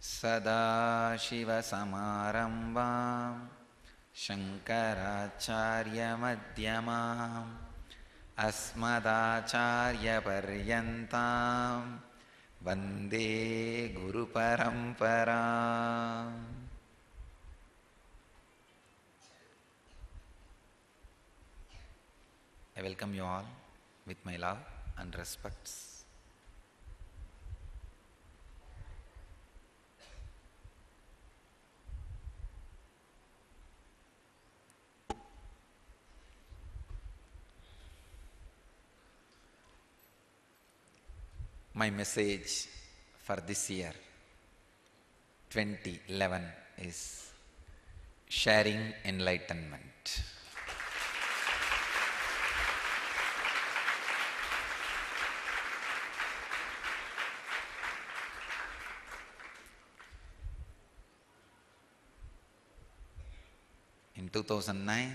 Sadashivasamarambam Shankaracharyamadhyamam Asmadacharyaparyantam Vande Guru Paramparam. I welcome you all with my love and respects. My message for this year 2011 is sharing enlightenment. In 2009,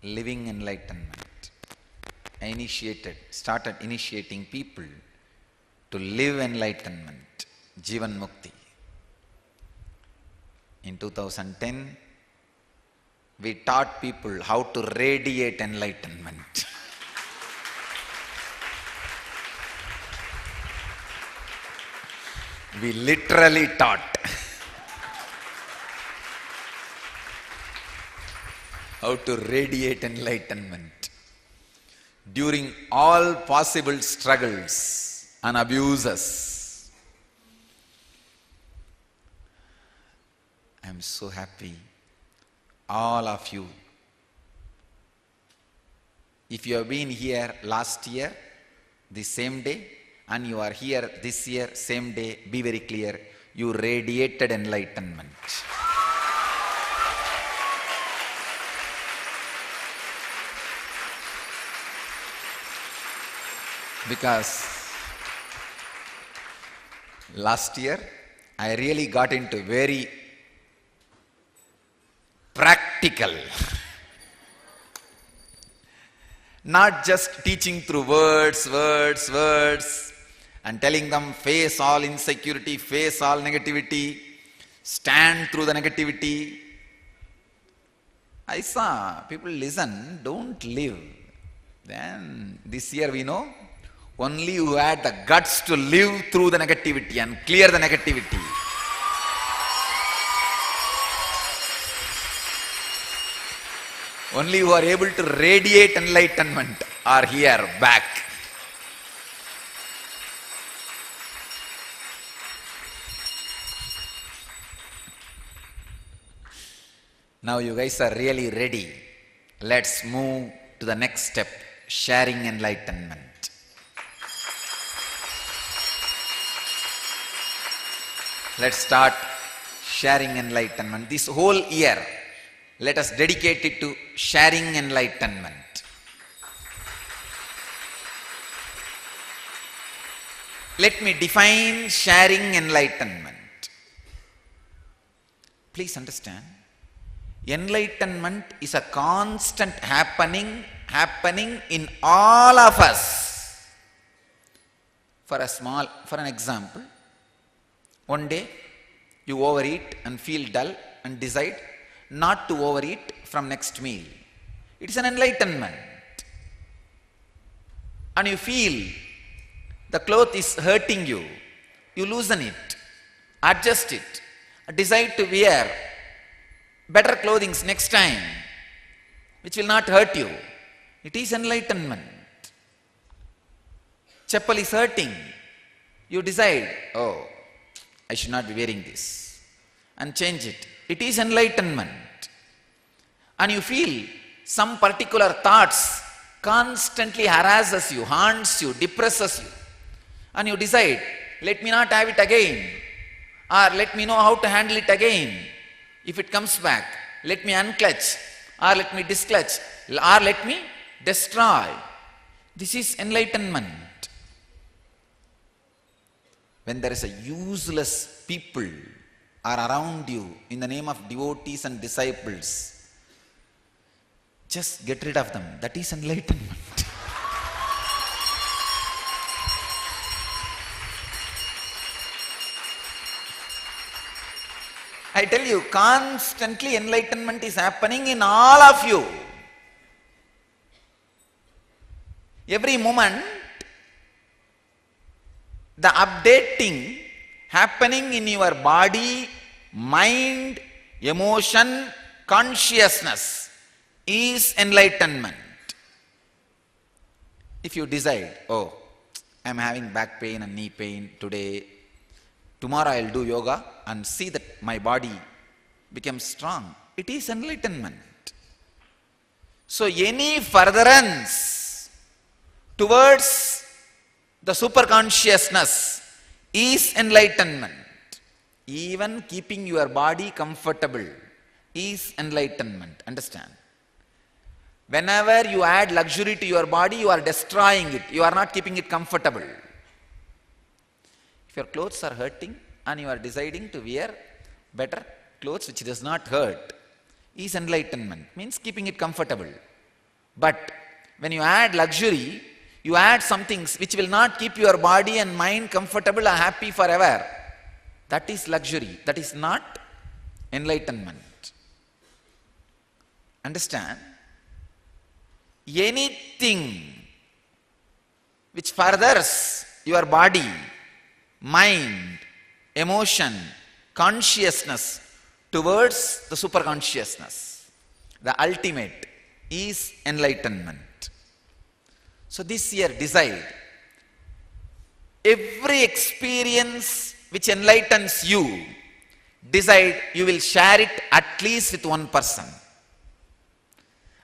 living enlightenment, I started initiating people to live enlightenment, Jivan Mukti. In 2010, we taught people how to radiate enlightenment. We literally taught how to radiate enlightenment during all possible struggles and abuses. I am so happy, all of you. If you have been here last year, the same day, and you are here this year, same day, be very clear, you radiated enlightenment. Because last year, I really got into very practical, not just teaching through words, and telling them face all insecurity, face all negativity, stand through the negativity. I saw people listen, don't live. Then this year we know, only who had the guts to live through the negativity and clear the negativity. Only who are able to radiate enlightenment are here back. Now you guys are really ready. Let's move to the next step, sharing enlightenment. Let's start sharing enlightenment. This whole year, let us dedicate it to sharing enlightenment. Let me define sharing enlightenment. Please understand, enlightenment is a constant happening in all of us. For an example, one day, you overeat and feel dull and decide not to overeat from next meal. It is an enlightenment. And you feel the cloth is hurting you. You loosen it, adjust it, decide to wear better clothing next time, which will not hurt you. It is enlightenment. Chappal is hurting. You decide, oh, I should not be wearing this, and change it. It is enlightenment. And you feel some particular thoughts constantly harasses you, haunts you, depresses you. And you decide, let me not have it again, or let me know how to handle it again. If it comes back, let me unclutch, or let me disclutch, or let me destroy. This is enlightenment. When there is a useless people are around you in the name of devotees and disciples, just get rid of them. That is enlightenment. I tell you, constantly enlightenment is happening in all of you. Every moment, the updating happening in your body, mind, emotion, consciousness is enlightenment. If you decide, oh, I am having back pain and knee pain today, tomorrow I will do yoga and see that my body becomes strong, it is enlightenment. So any furtherance towards the superconsciousness is enlightenment. Even keeping your body comfortable is enlightenment. Understand? Whenever you add luxury to your body, you are destroying it. You are not keeping it comfortable. If your clothes are hurting and you are deciding to wear better clothes which does not hurt, is enlightenment. Means keeping it comfortable. But when you add luxury, you add some things which will not keep your body and mind comfortable or happy forever. That is luxury. That is not enlightenment. Understand? Anything which furthers your body, mind, emotion, consciousness towards the superconsciousness, the ultimate, is enlightenment. So this year decide, every experience which enlightens you, decide you will share it at least with one person.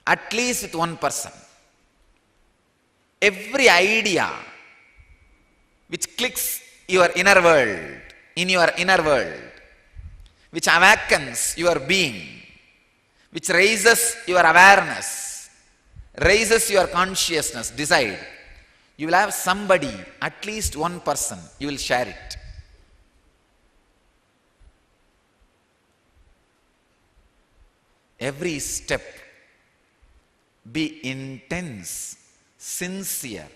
At least with one person. Every idea which clicks your inner world, in your inner world, which awakens your being, which raises your awareness, raises your consciousness, decide. You will have somebody, at least one person, you will share it. Every step, be intense, sincere,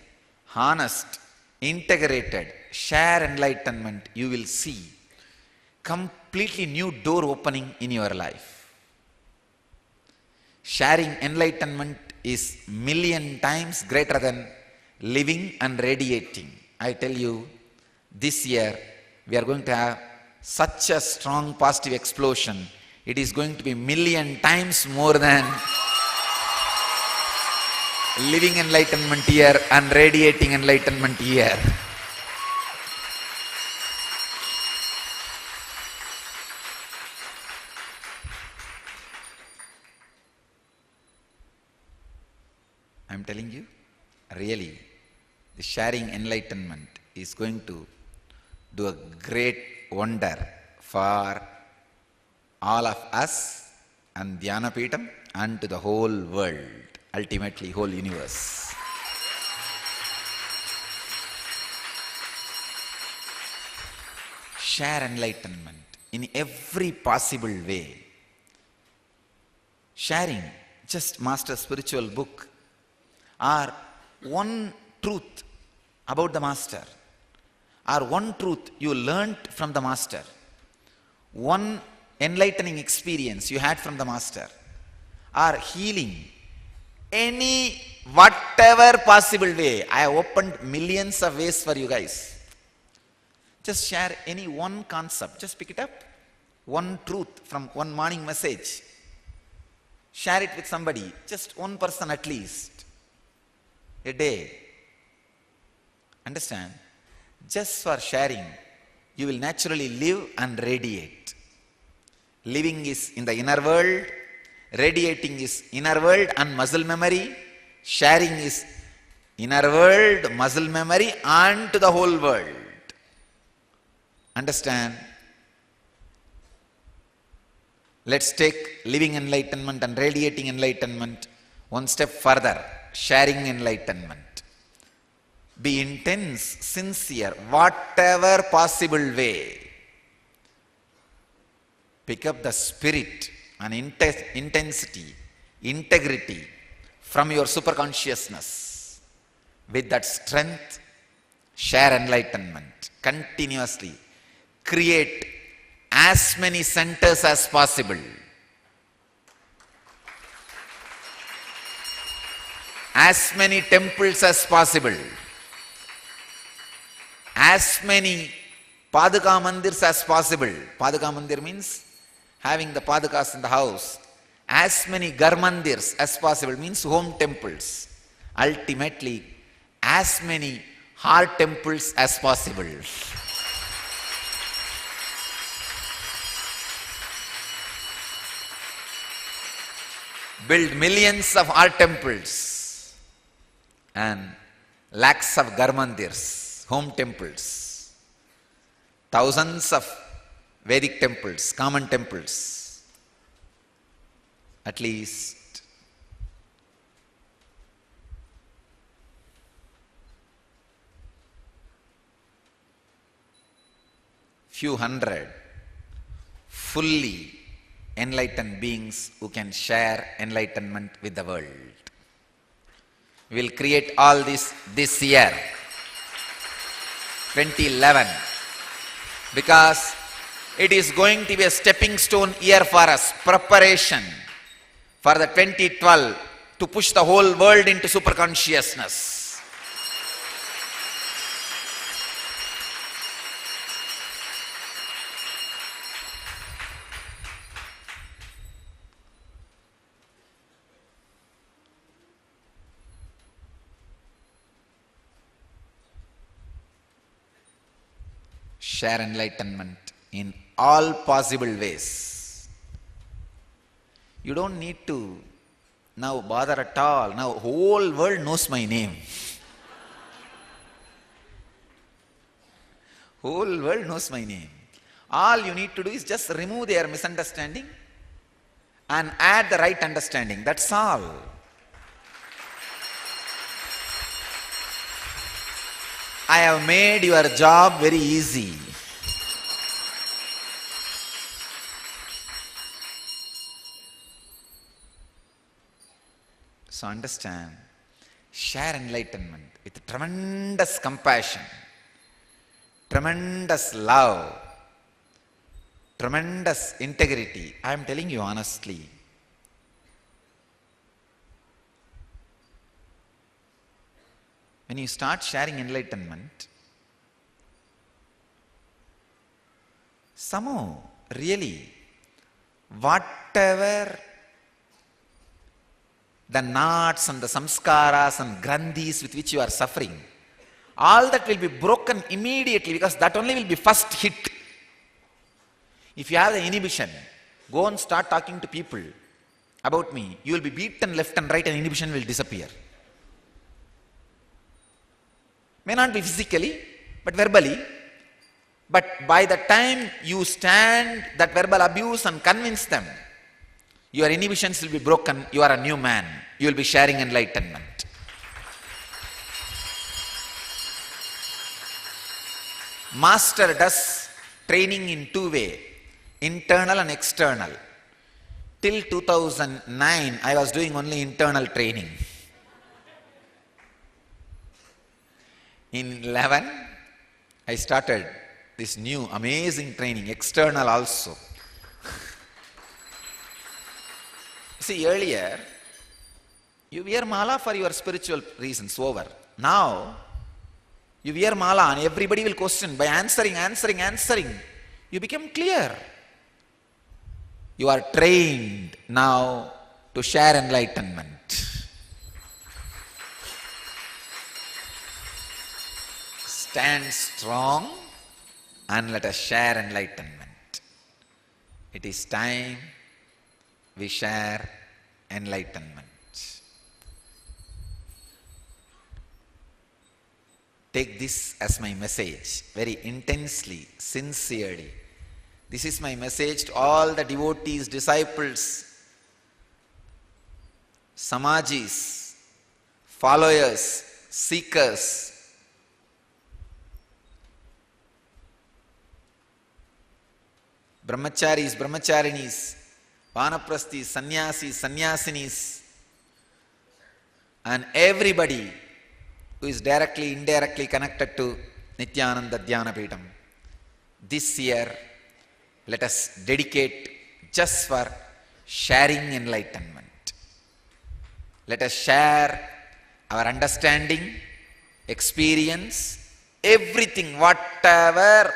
honest, integrated, share enlightenment, you will see completely new door opening in your life. Sharing enlightenment is million times greater than living and radiating. I tell you, this year we are going to have such a strong positive explosion. It is going to be million times more than living enlightenment year and radiating enlightenment year. I am telling you, really, the sharing enlightenment is going to do a great wonder for all of us and Dhyanapeetham and to the whole world, ultimately whole universe. Share enlightenment in every possible way. Sharing just master spiritual book or one truth about the master, or one truth you learnt from the master, one enlightening experience you had from the master, or healing, any whatever possible way. I have opened millions of ways for you guys. Just share any one concept, just pick it up, one truth from one morning message. Share it with somebody, just one person at least, a day. Understand? Just for sharing, you will naturally live and radiate. Living is in the inner world, radiating is inner world and muscle memory, sharing is inner world, muscle memory and to the whole world. Understand? Let's take living enlightenment and radiating enlightenment one step further, sharing enlightenment. Be intense, sincere, whatever possible way. Pick up the spirit and intensity, integrity from your superconsciousness. With that strength, share enlightenment continuously. Create as many centers as possible. As many temples as possible. As many Paduka Mandirs as possible. Paduka Mandir means having the Padukas in the house. As many Garmandirs as possible means home temples. Ultimately, as many heart temples as possible. Build millions of heart temples and lakhs of Garmandirs, home temples. Thousands of Vedic temples, common temples. At least few hundred fully enlightened beings who can share enlightenment with the world. We will create all this year, 2011, because it is going to be a stepping stone year for us, preparation for the 2012 to push the whole world into super consciousness. Share enlightenment in all possible ways. You don't need to now bother at all. Now whole world knows my name. Whole world knows my name. All you need to do is just remove their misunderstanding and add the right understanding. That's all. I have made your job very easy. So understand, share enlightenment with tremendous compassion, tremendous love, tremendous integrity. I am telling you honestly. When you start sharing enlightenment, somehow, really, whatever the knots and the samskaras and grandhis with which you are suffering, all that will be broken immediately, because that only will be first hit. If you have the inhibition, go and start talking to people about me. You will be beaten left and right and inhibition will disappear. May not be physically, but verbally. But by the time you stand that verbal abuse and convince them, your inhibitions will be broken. You are a new man. You will be sharing enlightenment. Master does training in two ways, internal and external. Till 2009, I was doing only internal training. In 11, I started this new amazing training, external also. See, earlier, you wear mala for your spiritual reasons, over. Now, you wear mala and everybody will question. By answering, you become clear. You are trained now to share enlightenment. Stand strong and let us share enlightenment. It is time we share enlightenment. Take this as my message very intensely, sincerely. This is my message to all the devotees, disciples, samajis, followers, seekers. Brahmacharis, brahmacharinis, vanaprasthis, sannyasis, sannyasinis, and everybody who is directly, indirectly connected to Nithyananda Dhyana Peetham. This year, let us dedicate just for sharing enlightenment. Let us share our understanding, experience, everything, whatever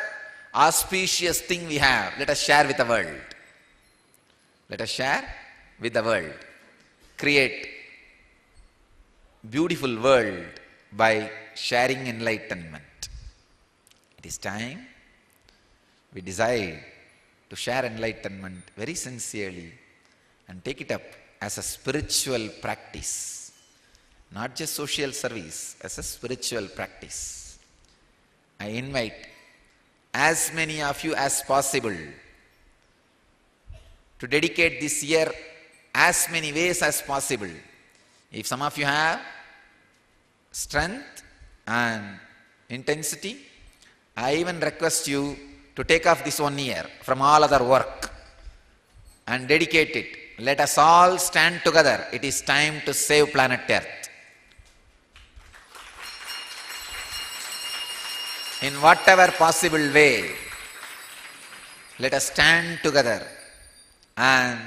auspicious thing we have, let us share with the world. Let us share with the world. Create beautiful world by sharing enlightenment. It is time we decide to share enlightenment very sincerely and take it up as a spiritual practice, not just social service, as a spiritual practice. I invite as many of you as possible to dedicate this year as many ways as possible. If some of you have strength and intensity, I even request you to take off this 1 year from all other work and dedicate it. Let us all stand together. It is time to save planet Earth. In whatever possible way, let us stand together and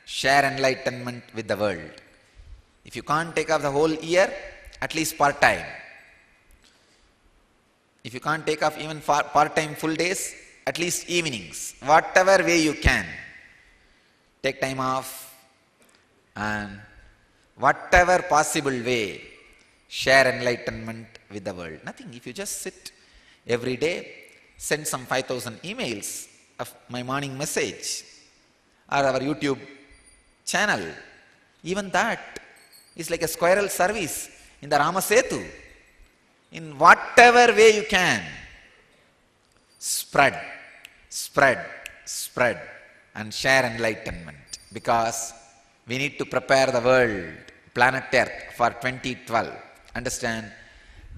share enlightenment with the world. If you can't take off the whole year, at least part-time. If you can't take off even part-time full days, at least evenings. Whatever way you can, take time off and whatever possible way, share enlightenment with the world. Nothing. If you just sit every day, send some 5,000 emails of my morning message or our YouTube channel. Even that is like a squirrel service in the Ramasetu. In whatever way you can, spread and share enlightenment, because we need to prepare the world, planet Earth, for 2012. Understand?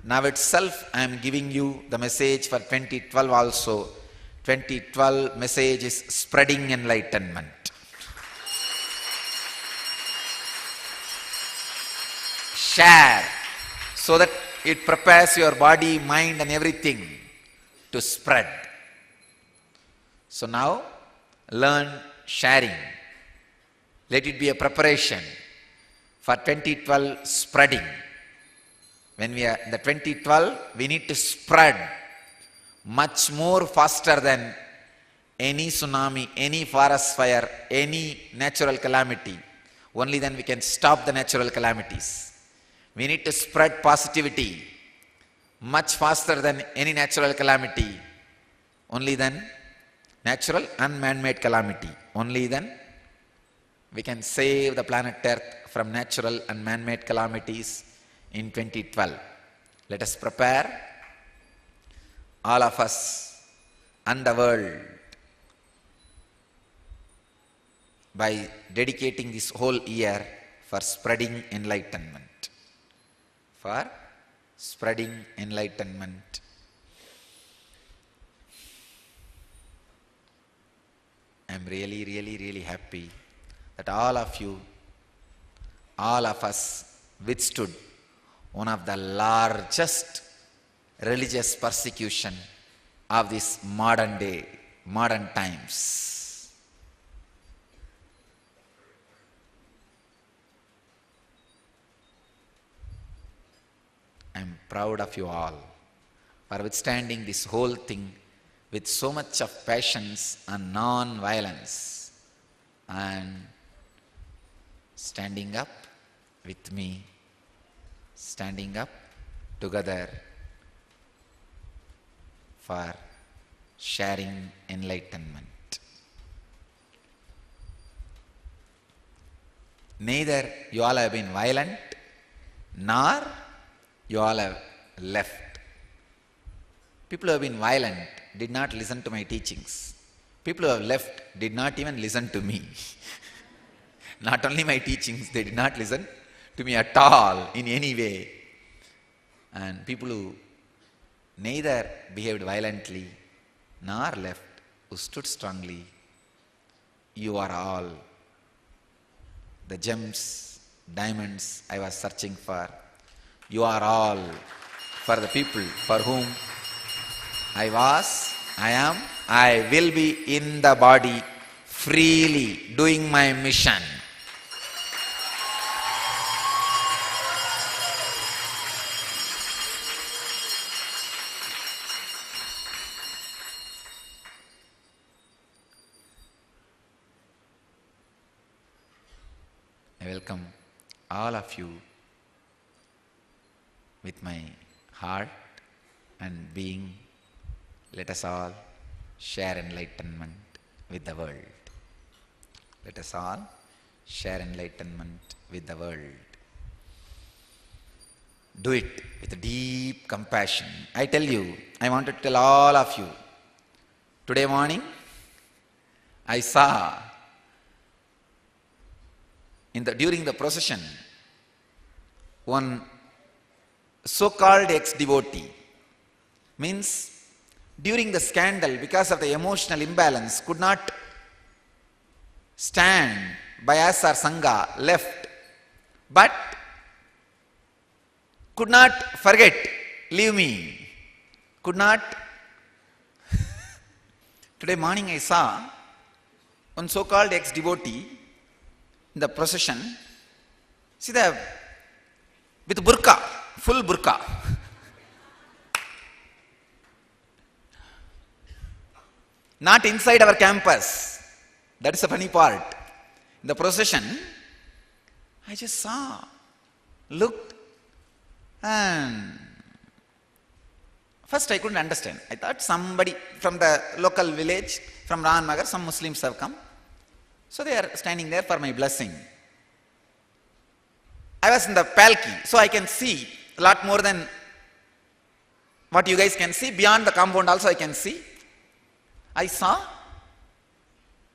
Now itself I am giving you the message for 2012 also. 2012 message is spreading enlightenment. Share, so that it prepares your body, mind and everything to spread. So now, learn sharing. Let it be a preparation for 2012 spreading. When we are in the 2012, we need to spread much more faster than any tsunami, any forest fire, any natural calamity. Only then we can stop the natural calamities. We need to spread positivity much faster than any natural calamity. Only then, natural and man-made calamity. Only then we can save the planet Earth from natural and man-made calamities in 2012. Let us prepare, all of us and the world, by dedicating this whole year for spreading enlightenment. For spreading enlightenment. I am really happy that all of you, all of us withstood one of the largest religious persecution of this modern times. I am proud of you all for withstanding this whole thing with so much of patience and non-violence, and standing up with me, standing up together for sharing enlightenment. Neither you all have been violent, nor you all have left. People who have been violent did not listen to my teachings. People who have left did not even listen to me. Not only my teachings, they did not listen to me at all in any way. And people who neither behaved violently nor left, who stood strongly, you are all the gems, diamonds I was searching for. You are all for the people for whom I was, I am, I will be in the body freely doing my mission. I welcome all of you with my heart and being. Let us all share enlightenment with the world. Let us all share enlightenment with the world. Do it with deep compassion. I tell you, I want to tell all of you, today morning I saw during the procession one so-called ex-devotee, means during the scandal, because of the emotional imbalance, could not stand by us or Sangha, left, but could not forget, leave me, could not. Today morning I saw one so-called ex-devotee in the procession, see with burqa, full burqa. Not inside our campus. That is the funny part. In the procession, I just saw, looked, and first I couldn't understand. I thought somebody from the local village, from Rahannagar, some Muslims have come. So they are standing there for my blessing. I was in the palki, so I can see a lot more than what you guys can see. Beyond the compound also I can see. I saw,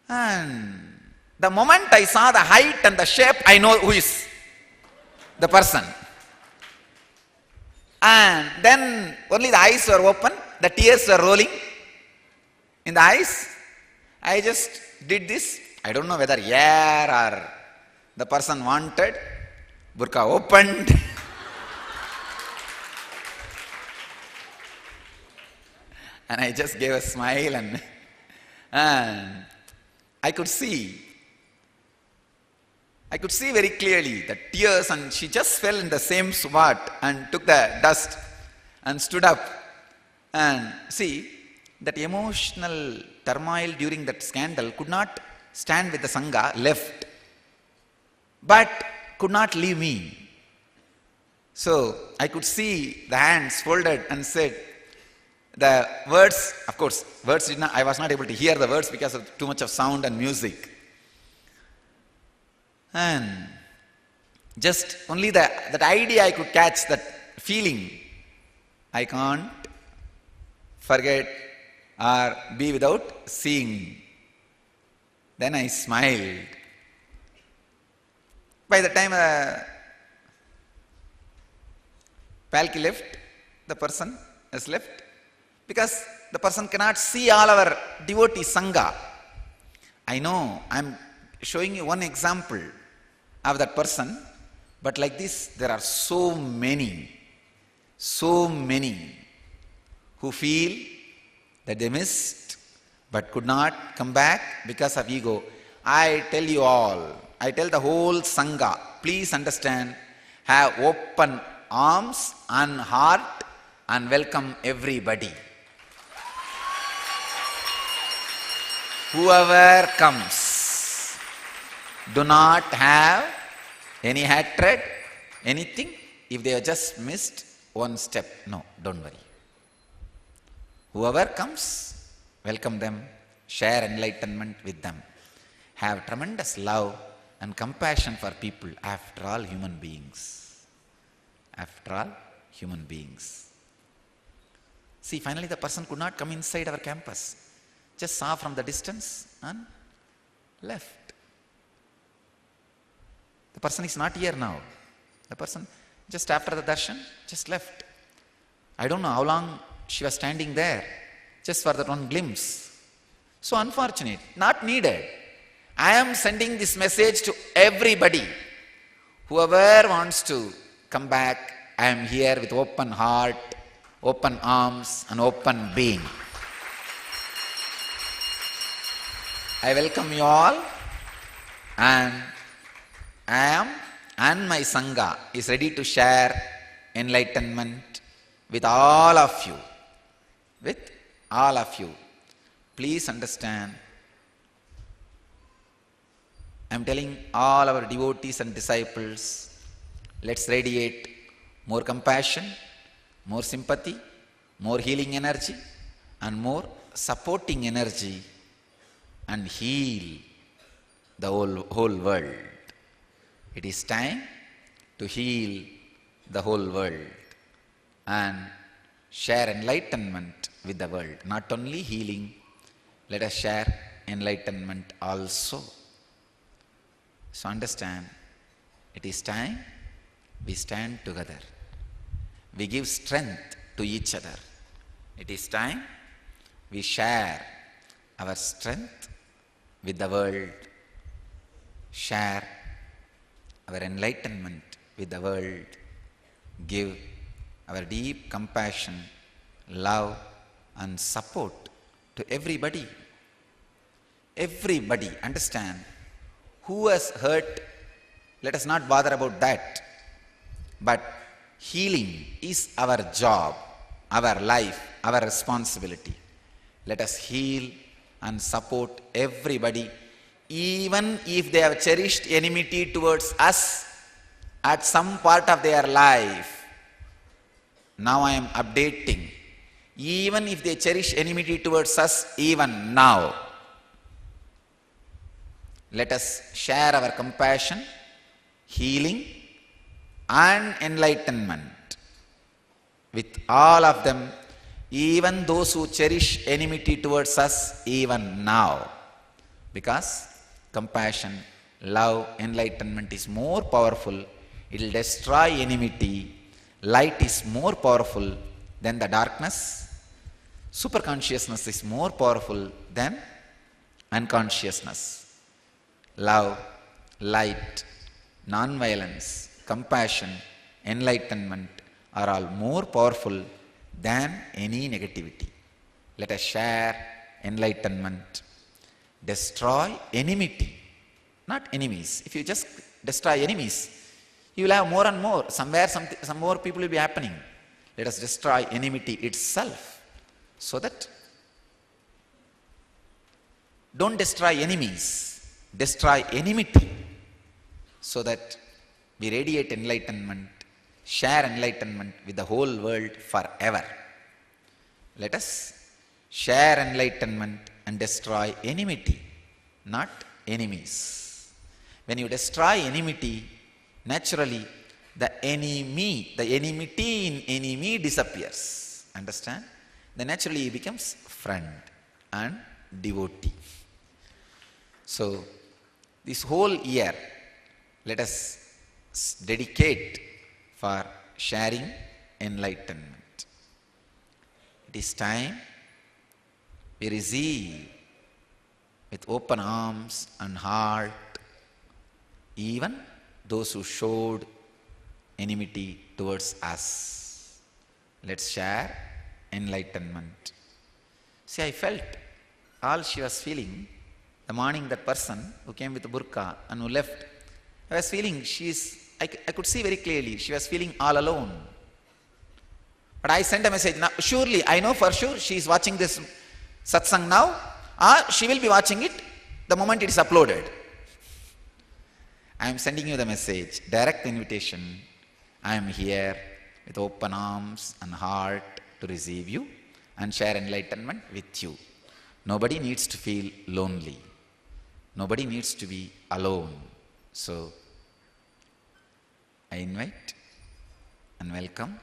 and the moment I saw the height and the shape, I know who is the person. And then only the eyes were open, the tears were rolling in the eyes. I just did this. I don't know whether or the person wanted. Burqa opened. And I just gave a smile, and I could see very clearly the tears, and she just fell in the same spot and took the dust and stood up. And see, that emotional turmoil during that scandal could not stand with the Sangha, left, but could not leave me. So I could see the hands folded and said, the words, of course, I was not able to hear the words because of too much of sound and music. And just only that idea I could catch, that feeling. I can't forget or be without seeing. Then I smiled. By the time palki left, the person has left, because the person cannot see all our devotee Sangha. I know, I am showing you one example of that person, but like this, there are so many who feel that they missed but could not come back because of ego. I tell you all, I tell the whole Sangha, please understand, have open arms and heart and welcome everybody. Whoever comes, do not have any hatred, anything. If they have just missed one step, no, don't worry. Whoever comes, welcome them, share enlightenment with them. Have tremendous love and compassion for people. After all, human beings. After all, human beings. See, finally the person could not come inside our campus. Just saw from the distance and left. The person is not here now. The person, just after the darshan, just left. I don't know how long she was standing there, just for that one glimpse. So unfortunate, not needed. I am sending this message to everybody. Whoever wants to come back, I am here with open heart, open arms, and open being. I welcome you all, and I am and my Sangha is ready to share enlightenment with all of you. With all of you. Please understand, I am telling all our devotees and disciples, let's radiate more compassion, more sympathy, more healing energy, and more supporting energy, and heal the whole world. It is time to heal the whole world and share enlightenment with the world. Not only healing, let us share enlightenment also. So understand, it is time we stand together. We give strength to each other. It is time we share our strength with the world, share our enlightenment with the world, give our deep compassion, love and support to everybody. Everybody, understand, who has hurt, let us not bother about that. But healing is our job, our life, our responsibility. Let us heal and support everybody, even if they have cherished enmity towards us at some part of their life. Now I am updating. Even if they cherish enmity towards us even now, let us share our compassion, healing and enlightenment with all of them, even those who cherish enmity towards us even now. Because compassion, love, enlightenment is more powerful. It will destroy enmity. Light is more powerful than the darkness. Superconsciousness is more powerful than unconsciousness. Love, light, non-violence, compassion, enlightenment are all more powerful than any negativity. Let us share enlightenment. Destroy enmity, not enemies. If you just destroy enemies, you will have more and more. Somewhere some more people will be happening. Let us destroy enmity itself, so that don't destroy enemies, destroy enmity, so that we radiate enlightenment, share enlightenment with the whole world forever. Let us share enlightenment and destroy enmity, not enemies. When you destroy enmity, naturally the enmity in enemy disappears. Understand? Then naturally he becomes friend and devotee. So this whole year, let us dedicate for sharing enlightenment. It is time we receive with open arms and heart even those who showed enmity towards us. Let's share enlightenment. See, I felt all she was feeling the morning, that person who came with the burqa and who left, I was feeling I could see very clearly, she was feeling all alone. But I sent a message, now surely, I know for sure she is watching this satsang now, or she will be watching it the moment it is uploaded. I am sending you the message, direct invitation. I am here with open arms and heart to receive you and share enlightenment with you. Nobody needs to feel lonely. Nobody needs to be alone. So, I invite and welcome,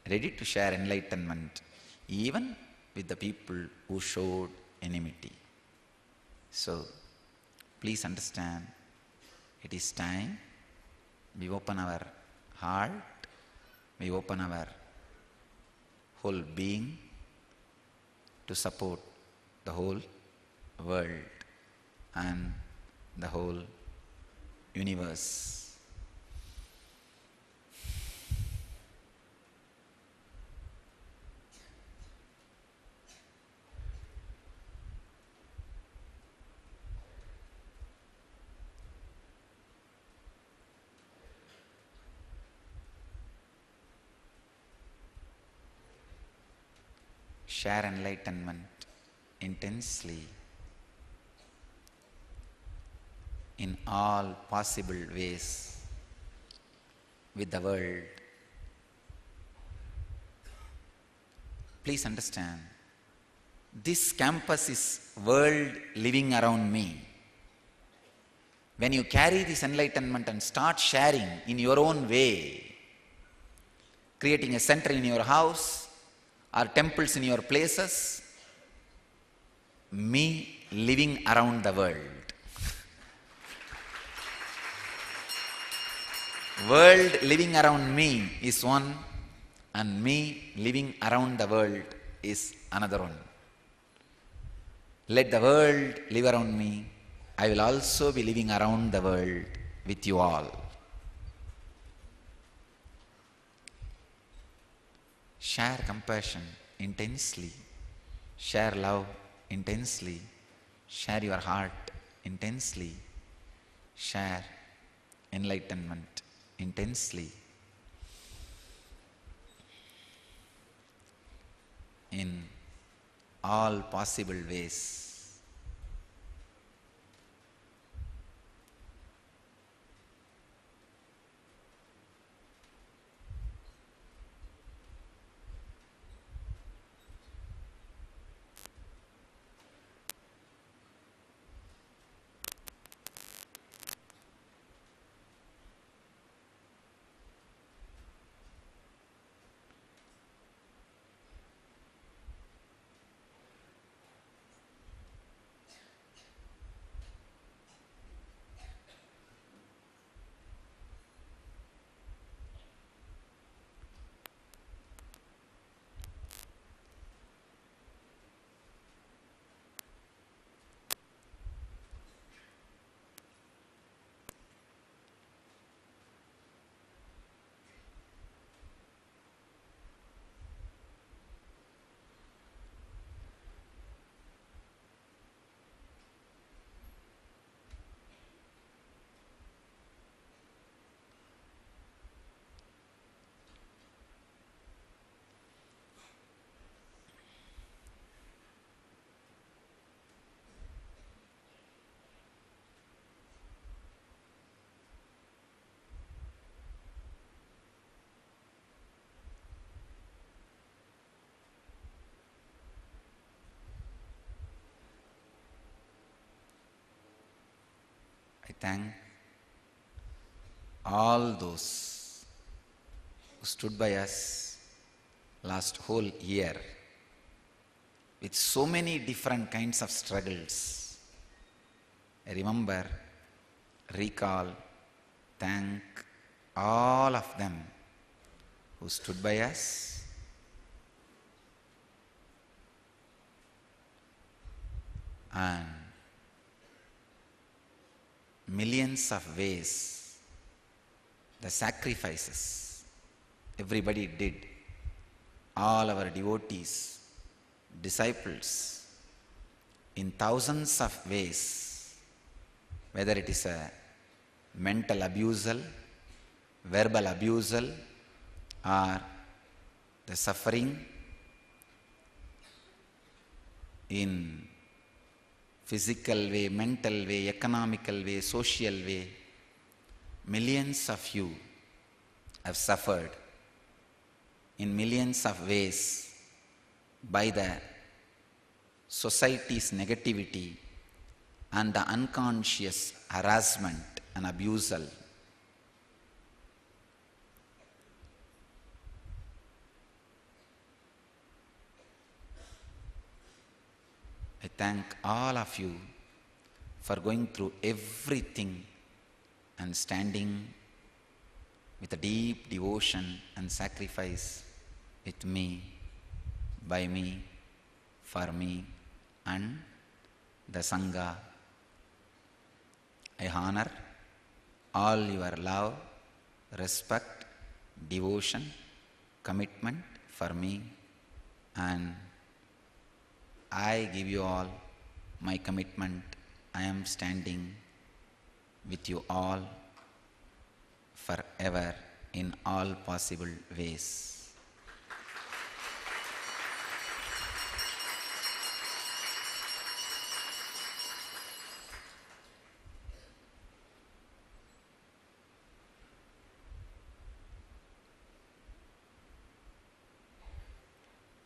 ready to share enlightenment even with the people who showed enmity. So, please understand, it is time we open our heart, we open our whole being to support the whole world and the whole universe. share enlightenment intensely in all possible ways with the world. Please understand, this campus is world living around me. When you carry this enlightenment and start sharing in your own way, creating a center in your house or temples in your places, me living around the world. World living around me is one, and me living around the world is another one. Let the world live around me. I will also be living around the world with you all. Share compassion intensely. Share love intensely. Share your heart intensely. Share enlightenment intensely. In all possible ways. I thank all those who stood by us last whole year with so many different kinds of struggles. I remember, recall, thank all of them who stood by us. And millions of ways, the sacrifices everybody did, all our devotees, disciples, in thousands of ways, whether it is a mental abusal, verbal abusal, or the suffering in physical way, mental way, economical way, social way. Millions of you have suffered in millions of ways by the society's negativity and the unconscious harassment and abusal. I thank all of you for going through everything and standing with a deep devotion and sacrifice with me, by me, for me, and the Sangha. I honor all your love, respect, devotion, commitment for me, and I give you all my commitment. I am standing with you all forever in all possible ways.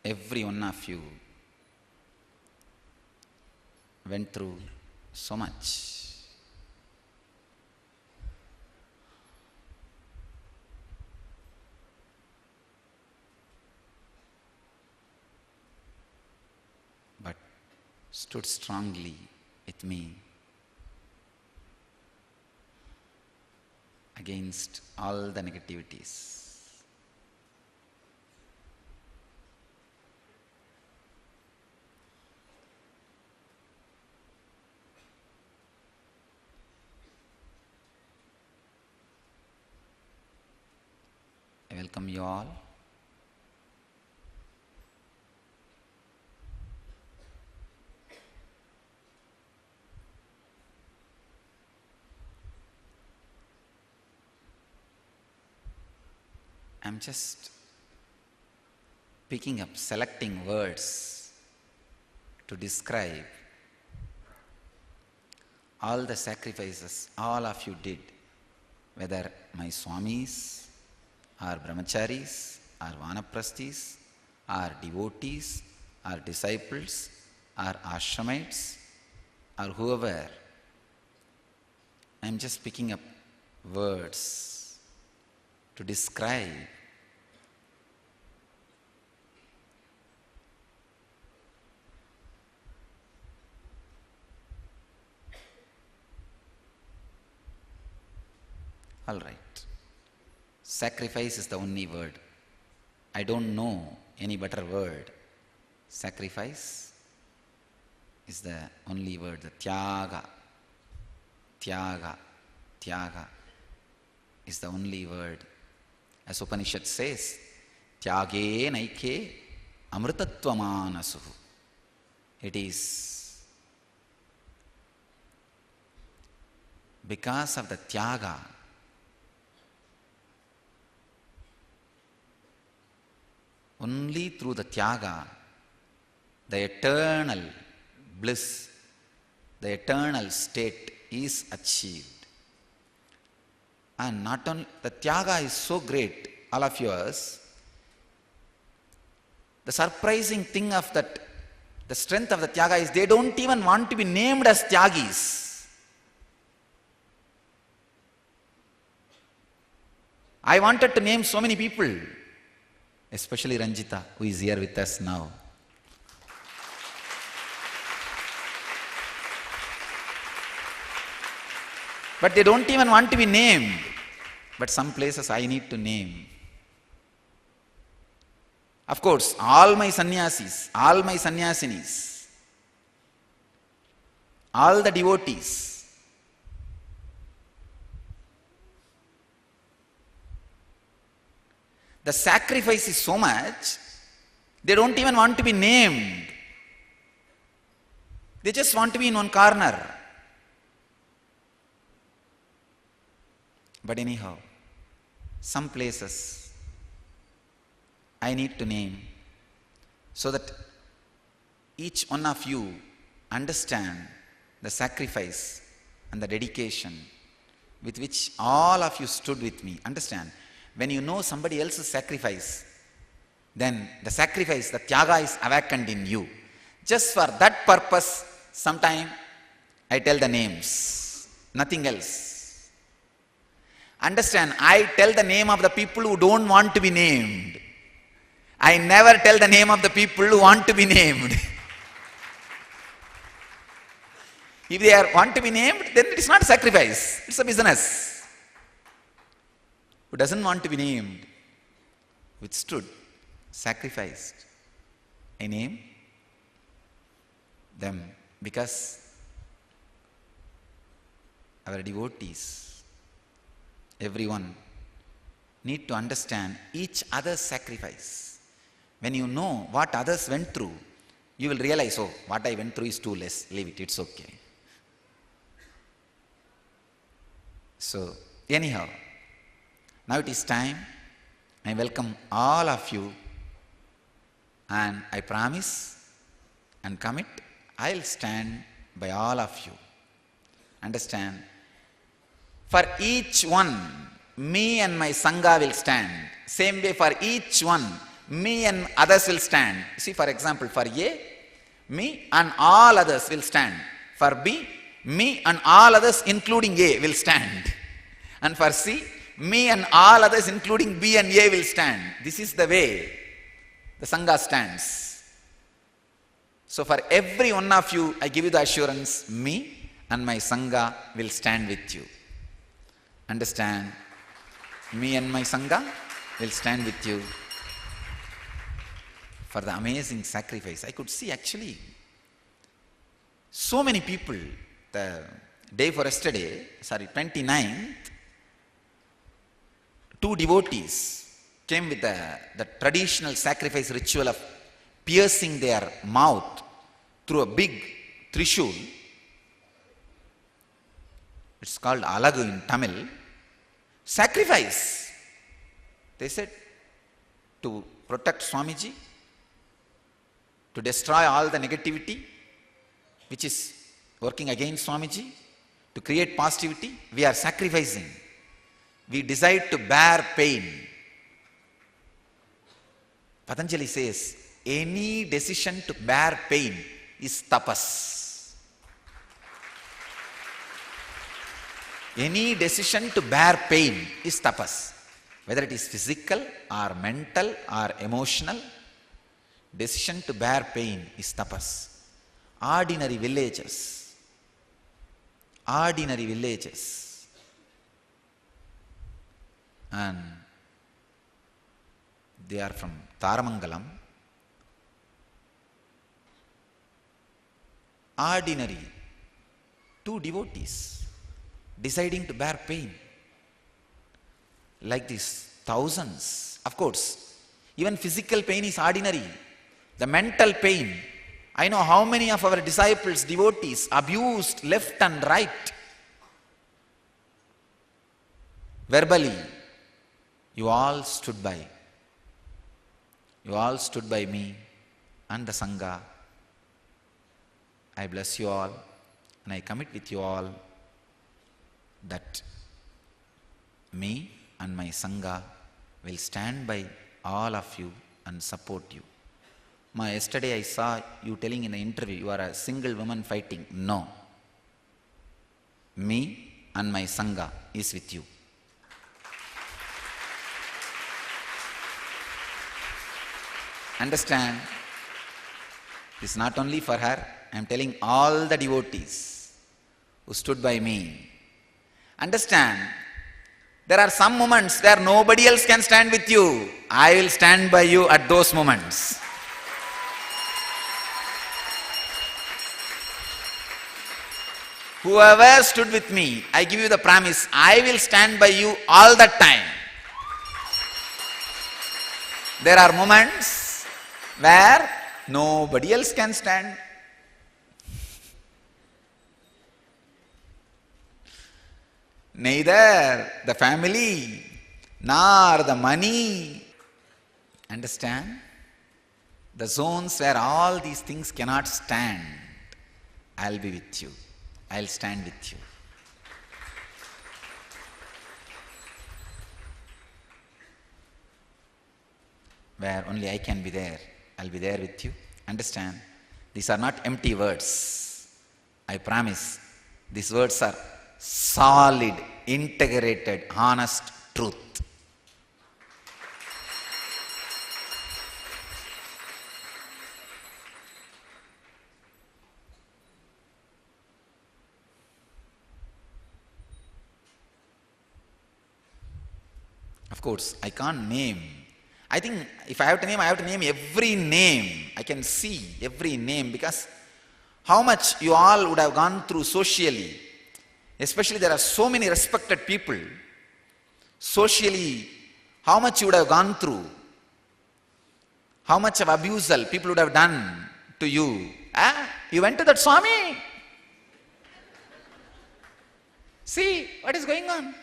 Every one of you went through so much. But stood strongly with me against all the negativities. I welcome you all. I'm just picking up, selecting words to describe all the sacrifices all of you did, whether my Swamis, or brahmacharis, or vanaprasthis, or devotees, or disciples, or ashramites, or whoever. I'm just picking up words to describe all right. Sacrifice is the only word. I don't know any better word. Sacrifice is the only word. The tyaga is the only word. As Upanishad says, tyage naike amritatvamanasu. It is because of the tyaga, only through the tyaga, the eternal bliss, the eternal state is achieved. And not only, the tyaga is so great, all of yours. The surprising thing of that, the strength of the tyaga is they don't even want to be named as tyagis. I wanted to name so many people, especially Ranjita, who is here with us now. But they don't even want to be named. But some places I need to name. Of course, all my sannyasis, all my sannyasinis, all the devotees, the sacrifice is so much, they don't even want to be named. They just want to be in one corner. But anyhow, some places I need to name so that each one of you understand the sacrifice and the dedication with which all of you stood with me. Understand, when you know somebody else's sacrifice, then the sacrifice, the tyaga is awakened in you. Just for that purpose, sometime I tell the names, nothing else. Understand, I tell the name of the people who don't want to be named. I never tell the name of the people who want to be named. If they want to be named, then it is not a sacrifice, it's a business. Who doesn't want to be named, withstood, sacrificed, I name them because our devotees, everyone, need to understand each other's sacrifice. When you know what others went through, you will realize, oh, what I went through is too less, leave it, it's okay. So, anyhow, now it is time. I welcome all of you, and I promise and commit, I'll stand by all of you. Understand? For each one, me and my Sangha will stand. Same way for each one, me and others will stand. See, for example, for A, me and all others will stand. For B, me and all others including A will stand. And for C, me and all others including B and A will stand. This is the way the Sangha stands. So for every one of you, I give you the assurance, me and my Sangha will stand with you. Understand? Me and my Sangha will stand with you for the amazing sacrifice. I could see actually so many people, the day for yesterday, 29th, 2 devotees came with the traditional sacrifice ritual of piercing their mouth through a big trishul. It's called alagu in Tamil. Sacrifice. They said, to protect Swamiji, to destroy all the negativity which is working against Swamiji, to create positivity, we are sacrificing. We decide to bear pain. Patanjali says, any decision to bear pain is tapas. Any decision to bear pain is tapas. Whether it is physical or mental or emotional, decision to bear pain is tapas. Ordinary villagers, and they are from Taramangalam. Ordinary 2 devotees deciding to bear pain. Like this, thousands. Of course, even physical pain is ordinary. The mental pain, I know how many of our disciples, devotees, abused left and right. Verbally, you all stood by. You all stood by me and the Sangha. I bless you all and I commit with you all that me and my Sangha will stand by all of you and support you. Yesterday I saw you telling in an interview, you are a single woman fighting. No. Me and my Sangha is with you. Understand? This is not only for her. I am telling all the devotees who stood by me. Understand? There are some moments where nobody else can stand with you. I will stand by you at those moments. Whoever stood with me, I give you the promise, I will stand by you all the time. There are moments where nobody else can stand. Neither the family nor the money. Understand? The zones where all these things cannot stand, I'll be with you. I'll stand with you. Where only I can be there, I'll be there with you. Understand? These are not empty words. I promise. These words are solid, integrated, honest truth. Of course, I can't name. I think if I have to name, I have to name every name. I can see every name because how much you all would have gone through socially. Especially there are so many respected people. Socially, how much you would have gone through. How much of abusal people would have done to you. You went to that Swami. See what is going on.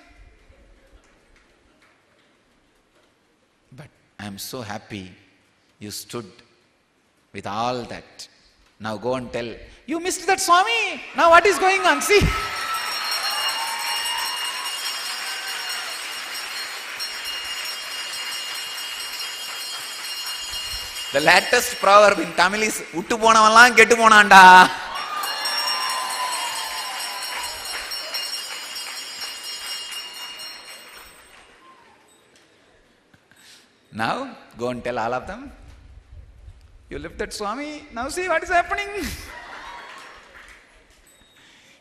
But I am so happy you stood with all that. Now go and tell, you missed that Swami. Now what is going on? See. The latest proverb in Tamil is "Uttu ponavallam kettu ponanda." Now go and tell all of them, you lifted Swami, now see what is happening.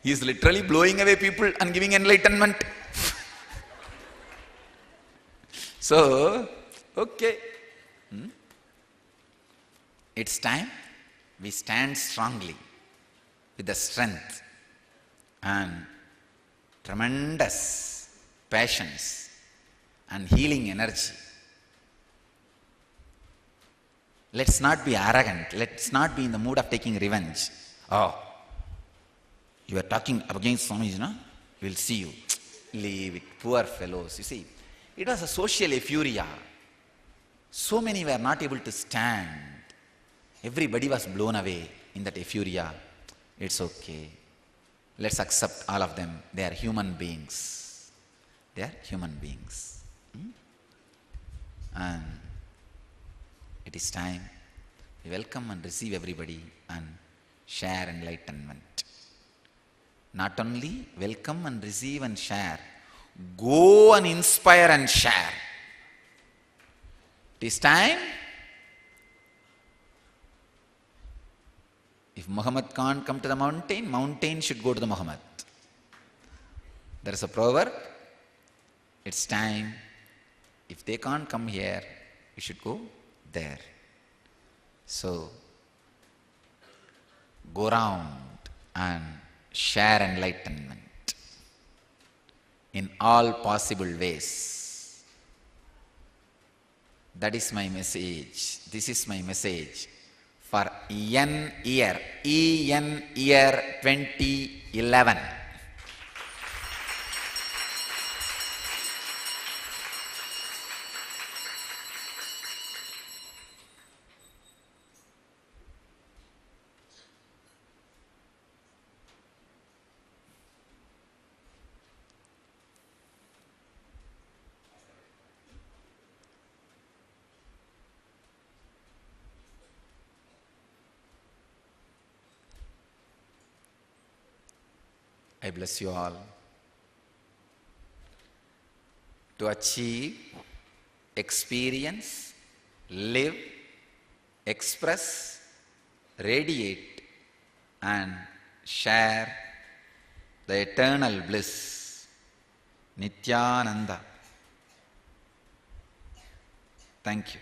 He is literally blowing away people and giving enlightenment. So, okay. It's time we stand strongly with the strength and tremendous passions and healing energy. Let's not be arrogant. Let's not be in the mood of taking revenge. Oh, you are talking against Swamiji, no? We'll see you. Leave it. Poor fellows. You see, it was a social euphoria. So many were not able to stand. Everybody was blown away in that euphoria. It's okay. Let's accept all of them. They are human beings. They are human beings. And it is time we welcome and receive everybody and share enlightenment. Not only welcome and receive and share, go and inspire and share. It is time. If Muhammad can't come to the mountain, mountain should go to the Muhammad. There is a proverb. It's time. If they can't come here, we should go there. So, go round and share enlightenment in all possible ways. That is my message. This is my message for EN year 2011. I bless you all to achieve, experience, live, express, radiate and share the eternal bliss. Nithyananda. Thank you.